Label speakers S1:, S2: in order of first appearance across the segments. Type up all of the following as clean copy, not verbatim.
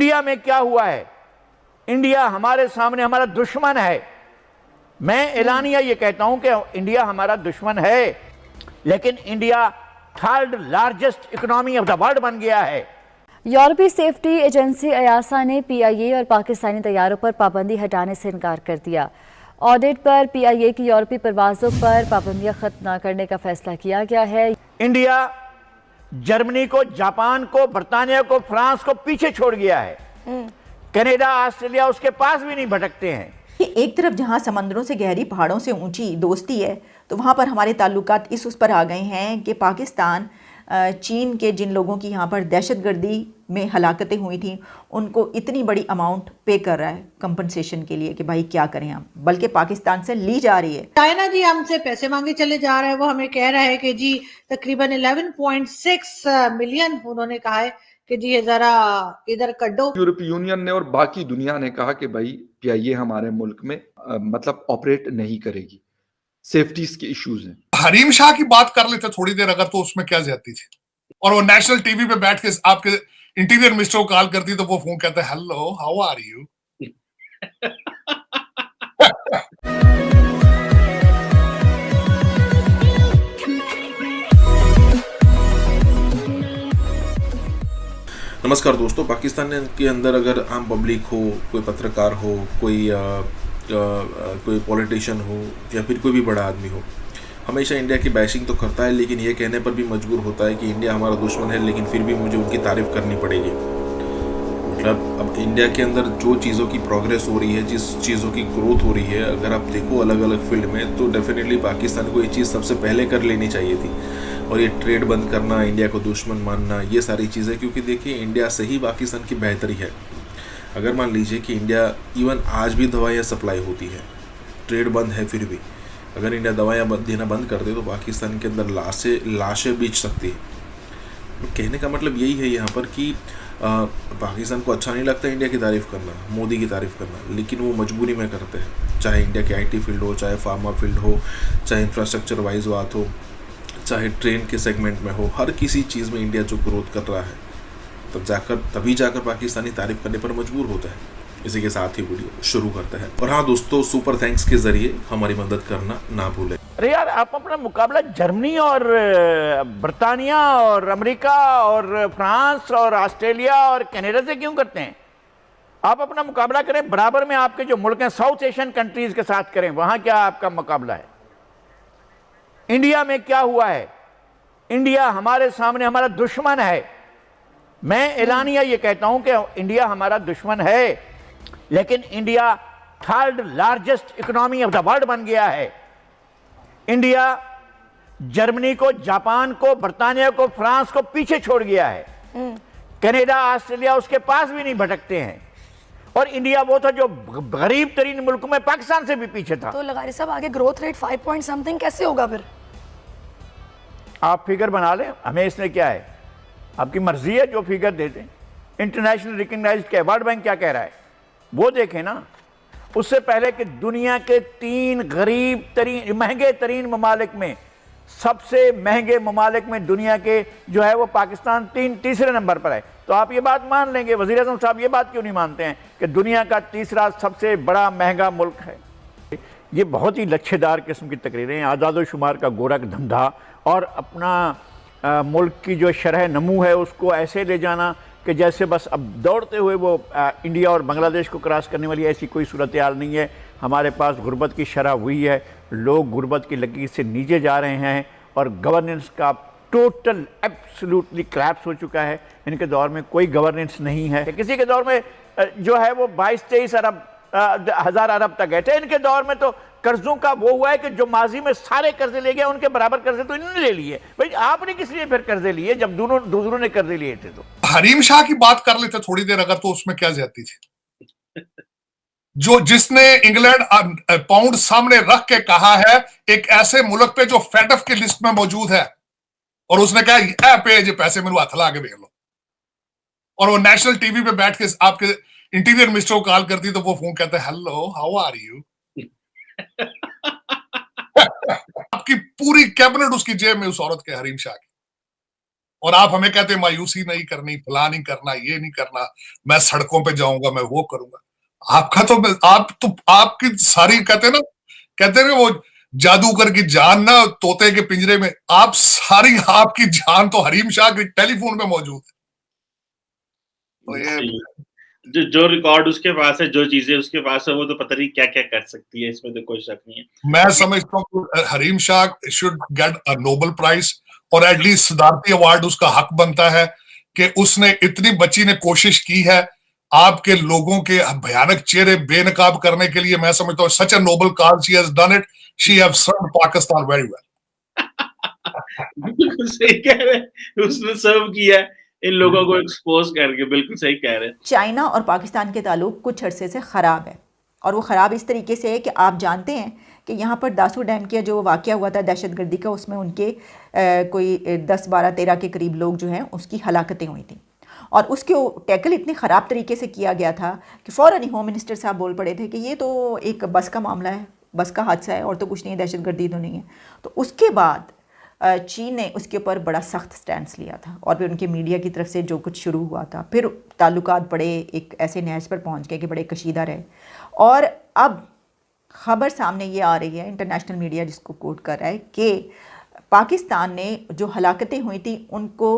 S1: India में क्या हुआ है? इंडिया हमारे सामने हमारा दुश्मन है। मैं एलानिया ये कहता हूं कि इंडिया हमारा दुश्मन है, लेकिन India third largest economy of the world बन गया है।
S2: यूरोपीय सेफ्टी एजेंसी EASA ने PIA और पाकिस्तानी तैयारों पर पाबंदी हटाने से इनकार कर दिया। ऑडिट पर PIA की यूरोपीय परवाजों पर पाबंदियां खत्म न करने का फैसला किया गया है।
S1: इंडिया जर्मनी को, जापान को, बर्तानिया को, फ्रांस को पीछे छोड़ गया है। कनाडा, ऑस्ट्रेलिया उसके पास भी नहीं भटकते हैं।
S3: एक तरफ जहां समंदरों से गहरी, पहाड़ों से ऊंची दोस्ती है, तो वहां पर हमारे ताल्लुकात उस पर आ गए हैं कि पाकिस्तान चीन के जिन लोगों की यहाँ पर दहशतगर्दी में हलाकतें हुई थी, उनको इतनी बड़ी अमाउंट पे कर रहा है कंपनसेशन के लिए कि भाई क्या करें हम, बल्कि पाकिस्तान से ली जा रही है।
S4: चाइना जी हमसे पैसे मांगे चले जा रहा है। वो हमें कह रहा है कि जी तकरीबन 11.6 मिलियन उन्होंने कहा है कि जी ये जरा इधर कर दो।
S5: यूरोपीय यूनियन ने और बाकी दुनिया ने कहा कि भाई PIA हमारे मुल्क में मतलब ऑपरेट नहीं करेगी, सेफ्टी के इश्यूज हैं।
S6: हरीम शाह की बात कर लेते थोड़ी देर अगर, तो उसमें क्या ज्यादती थी। और वो नेशनल टीवी पे बैठ के आपके इंटीरियर मिनिस्टर को कॉल करती तो वो फोन कहता है, हेलो हाउ आर यू।
S7: नमस्कार दोस्तों, पाकिस्तान के अंदर अगर आम पब्लिक हो, कोई पत्रकार हो, कोई पॉलिटिशियन हो या फिर कोई भी बड़ा आदमी हो, हमेशा इंडिया की बैशिंग तो करता है, लेकिन ये कहने पर भी मजबूर होता है कि इंडिया हमारा दुश्मन है, लेकिन फिर भी मुझे उनकी तारीफ़ करनी पड़ेगी। मतलब अब इंडिया के अंदर जो चीज़ों की प्रोग्रेस हो रही है, जिस चीज़ों की ग्रोथ हो रही है, अगर आप देखो अलग अलग फील्ड में, तो डेफिनेटली पाकिस्तान को ये चीज़ सबसे पहले कर लेनी चाहिए थी। और ये ट्रेड बंद करना, इंडिया को दुश्मन मानना, ये सारी चीज़ें, क्योंकि देखिए इंडिया से ही पाकिस्तान की बेहतरी है। अगर मान लीजिए कि इंडिया इवन आज भी दवाइयाँ सप्लाई होती है, ट्रेड बंद है, फिर भी अगर इंडिया दवाइयाँ देना बंद कर दे तो पाकिस्तान के अंदर लाशें बेच सकती है। कहने का मतलब यही है यहाँ पर कि पाकिस्तान को अच्छा नहीं लगता इंडिया की तारीफ़ करना, मोदी की तारीफ़ करना, लेकिन वो मजबूरी में करते हैं। चाहे इंडिया की IT फील्ड हो, चाहे फार्मा फील्ड हो, चाहे इंफ्रास्ट्रक्चर वाइज बात हो, चाहे ट्रेन के सेगमेंट में हो, हर किसी चीज़ में इंडिया जो ग्रोथ कर रहा है, तभी जाकर पाकिस्तानी तारीफ़ करने पर मजबूर होता है। इसी के साथ ही वीडियो शुरू करते हैं। और हाँ दोस्तों, सुपर थैंक्स के जरिए हमारी मदद करना ना भूलें।
S1: अरे यार, आप अपना मुकाबला जर्मनी और बर्तानिया और अमेरिका और फ्रांस और ऑस्ट्रेलिया और कनाडा से क्यों करते हैं? आप अपना मुकाबला करें बराबर में आपके जो मुल्क हैं, साउथ एशियन कंट्रीज के साथ करें। वहां क्या आपका मुकाबला है? इंडिया में क्या हुआ है? इंडिया हमारे सामने हमारा दुश्मन है। मैं एलानिया ये कहता हूं कि इंडिया हमारा दुश्मन है, लेकिन India third largest economy of the world बन गया है। इंडिया जर्मनी को, जापान को, बर्तानिया को, फ्रांस को पीछे छोड़ गया है। कनाडा, ऑस्ट्रेलिया उसके पास भी नहीं भटकते हैं। और इंडिया वो था जो गरीब तरीन मुल्क में पाकिस्तान से भी पीछे था।
S8: तो लगारी साहब, आगे ग्रोथ रेट 5 पॉइंट समथिंग कैसे होगा फिर?
S1: आप फिगर बना लें, हमें इसमें क्या है, आपकी मर्जी है, जो फिगर दे दें। इंटरनेशनल रिकग्नाइज्ड के वर्ल्ड बैंक क्या कह रहा है वो देखें ना। उससे पहले कि दुनिया के 3 गरीब तरीन, महंगे तरीन ममालिक में, सबसे महंगे ममालिक में दुनिया के जो है वो पाकिस्तान तीसरे नंबर पर है। तो आप ये बात मान लेंगे, वज़ीर आज़म साहब ये बात क्यों नहीं मानते हैं कि दुनिया का तीसरा सबसे बड़ा महंगा मुल्क है? ये बहुत ही लच्छेदार किस्म की तकरीरें हैं। आज़ादोशुमार का गोरख धंधा और अपना मुल्क की जो शरह नमू है उसको ऐसे ले जाना कि जैसे बस अब दौड़ते हुए वो इंडिया और बांग्लादेश को क्रॉस करने वाली ऐसी कोई सूरत हाल नहीं है। हमारे पास गुर्बत की शरह हुई है, लोग गुर्बत की लकीर से नीचे जा रहे हैं और गवर्नेंस का टोटल एब्सोल्युटली क्लैप्स हो चुका है। इनके दौर में कोई गवर्नेंस नहीं है। किसी के दौर में जो है वो 22-23 हज़ार अरब तक गए थे। इनके दौर में तो कर्जों का वो हुआ है कि जो माजी में सारे कर्जे ले गए, उनके बराबर कर्जे तो इन्होंने ले लिए। भाई आपने किस लिए फिर कर्जे लिए जब दूसरों ने कर्जे लिए थे? तो
S6: हरीम शाह की बात कर लेते थोड़ी देर अगर, तो उसमें क्या ज्यादती थी। जिसने इंग्लैंड पाउंड सामने रख के कहा है एक ऐसे मुल्क पे जो फेडफ की लिस्ट में मौजूद है, और उसने कहा पे जो पैसे मेरे हाथ ला के देख लो। और वो नेशनल टीवी पे बैठ के आपके इंटीरियर मिनिस्टर को कॉल करती तो वो फोन कहता है, हेलो हाउ आर यू। आपकी पूरी कैबिनेट उसकी जेब में उस औरत के, हरीम शाह की। और आप हमें कहते हैं मायूसी नहीं करनी, फला नहीं करना, ये नहीं करना, मैं सड़कों पे जाऊंगा, मैं वो करूंगा। आपका तो आपकी सारी कहते हैं ना वो जादूगर की जान ना तोते के पिंजरे में, आप सारी आपकी जान तो हरीम शाह के टेलीफोन पे मौजूद है। तो ये
S9: जो रिकॉर्ड उसके पास है, जो चीजें उसके पास है, वो तो पता नहीं क्या क्या कर सकती है, इसमें तो कोई शक नहीं है।
S6: मैं समझता हूँ Hareem Shah should get a Nobel prize, और एटलीस्ट सदारती अवार्ड उसका हक बनता है कि उसने इतनी बच्ची ने कोशिश की है आपके लोगों के भयानक चेहरे बेनकाब करने के लिए। मैं समझता हूँ such a noble cause, she has done it, she have served Pakistan very well.
S9: बिल्कुल सही कह रहे हैं, उसने सर्व किया है इन लोगों को एक्सपोज करके, बिल्कुल सही कह रहे हैं।
S3: चाइना और पाकिस्तान के ताल्लुक कुछ अरसे से ख़राब है, और वो ख़राब इस तरीके से है कि आप जानते हैं कि यहाँ पर दासू डैम का जो वाक़या हुआ था दहशतगर्दी का, उसमें उनके कोई 10, 12, 13 के करीब लोग जो हैं उसकी हलाकतें हुई थी, और उसके टैकल इतने ख़राब तरीके से किया गया था कि फ़ौरन ही होम मिनिस्टर साहब बोल पड़े थे कि ये तो एक बस का मामला है, बस का हादसा है और तो कुछ नहीं है, दहशतगर्दी तो नहीं है। तो उसके बाद चीन ने उसके ऊपर बड़ा सख्त स्टैंड लिया था, और फिर उनके मीडिया की तरफ से जो कुछ शुरू हुआ था, फिर ताल्लुकात बड़े एक ऐसे नहज पर पहुंच गए कि बड़े कशीदा रहे। और अब ख़बर सामने ये आ रही है, इंटरनेशनल मीडिया जिसको कोट कर रहा है, कि पाकिस्तान ने जो हलाकतें हुई थी उनको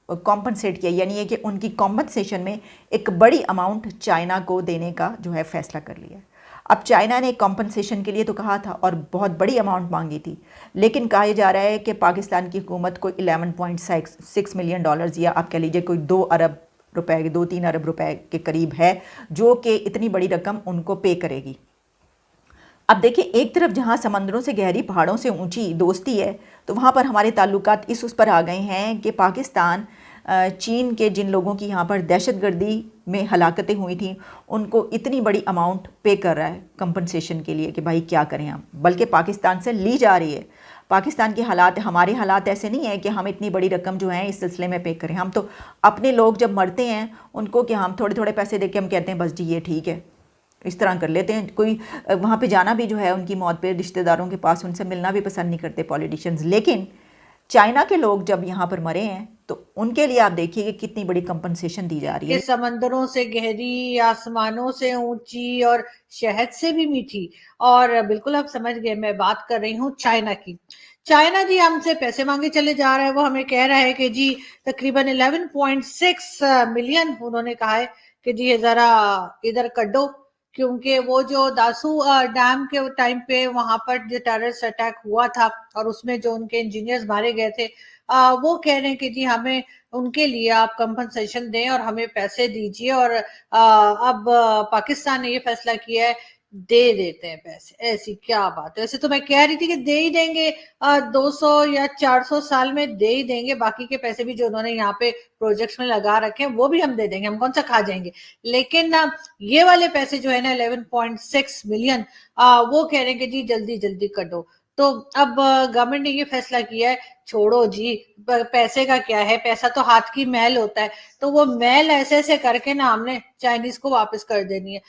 S3: कॉम्पनसेट किया, यानी ये कि उनकी कॉम्पनसेशन में एक बड़ी अमाउंट चाइना को देने का जो है फ़ैसला कर लिया। अब चाइना ने कॉम्पनसेशन के लिए तो कहा था और बहुत बड़ी अमाउंट मांगी थी, लेकिन कहा जा रहा है कि पाकिस्तान की हुकूमत को 11.6 मिलियन डॉलर्स, या आप कह लीजिए कोई 2 अरब रुपए, 2-3 अरब रुपए के करीब है, जो कि इतनी बड़ी रकम उनको पे करेगी। अब देखिए, एक तरफ जहाँ समंदरों से गहरी, पहाड़ों से ऊंची दोस्ती है, तो वहाँ पर हमारे ताल्लुकात उस पर आ गए हैं कि पाकिस्तान चीन के जिन लोगों की यहाँ पर दहशतगर्दी में हलाकतें हुई थी उनको इतनी बड़ी अमाउंट पे कर रहा है कंपनसेशन के लिए कि भाई क्या करें हम, बल्कि पाकिस्तान से ली जा रही है। पाकिस्तान के हालात, हमारे हालात ऐसे नहीं है कि हम इतनी बड़ी रकम जो है इस सिलसिले में पे करें। हम तो अपने लोग जब मरते हैं उनको कि हम थोड़े थोड़े पैसे दे के हम कहते हैं बस जी ये ठीक है, इस तरह कर लेते हैं। कोई वहाँ पे जाना भी जो है उनकी मौत पे रिश्तेदारों के पास, उनसे मिलना भी पसंद नहीं करते पॉलिटिशियंस। लेकिन चाइना के लोग जब यहाँ पर मरे हैं तो उनके लिए आप देखिए कि कितनी बड़ी कंपनसेशन दी जा रही है।
S4: समंदरों से गहरी, आसमानों से ऊंची और शहद से भी मीठी। और बिल्कुल आप समझ गए, मैं बात कर रही हूँ चाइना की। चाइना जी हमसे पैसे मांगे चले जा रहा है। वो हमें कह रहा है कि जी तकरीबन 11.6 मिलियन उन्होंने कहा है कि जी जरा इधर कर दो, क्योंकि वो जो दासू डैम के टाइम पे वहां पर जो टेररिस्ट अटैक हुआ था और उसमें जो उनके इंजीनियर्स मारे गए थे, वो कह रहे हैं कि जी हमें उनके लिए आप कंपनसेशन दें और हमें पैसे दीजिए। और अब पाकिस्तान ने ये फैसला किया है दे देते हैं पैसे। ऐसी क्या बात है, वैसे तो मैं कह रही थी कि दे ही देंगे, 200 या 400 साल में दे ही देंगे, बाकी के पैसे भी जो उन्होंने यहाँ पे प्रोजेक्ट्स में लगा रखे हैं वो भी हम दे देंगे, हम कौन सा खा जाएंगे। लेकिन ये वाले पैसे जो है ना 11.6 मिलियन, वो कह रहे हैं कि जी जल्दी जल्दी कर दो। तो अब गवर्नमेंट ने ये फैसला किया है, छोड़ो जी पैसे का क्या है, पैसा तो हाथ की मैल होता है, तो वो मैल ऐसे ऐसे करके ना हमने चाइनीज को वापस कर देनी है।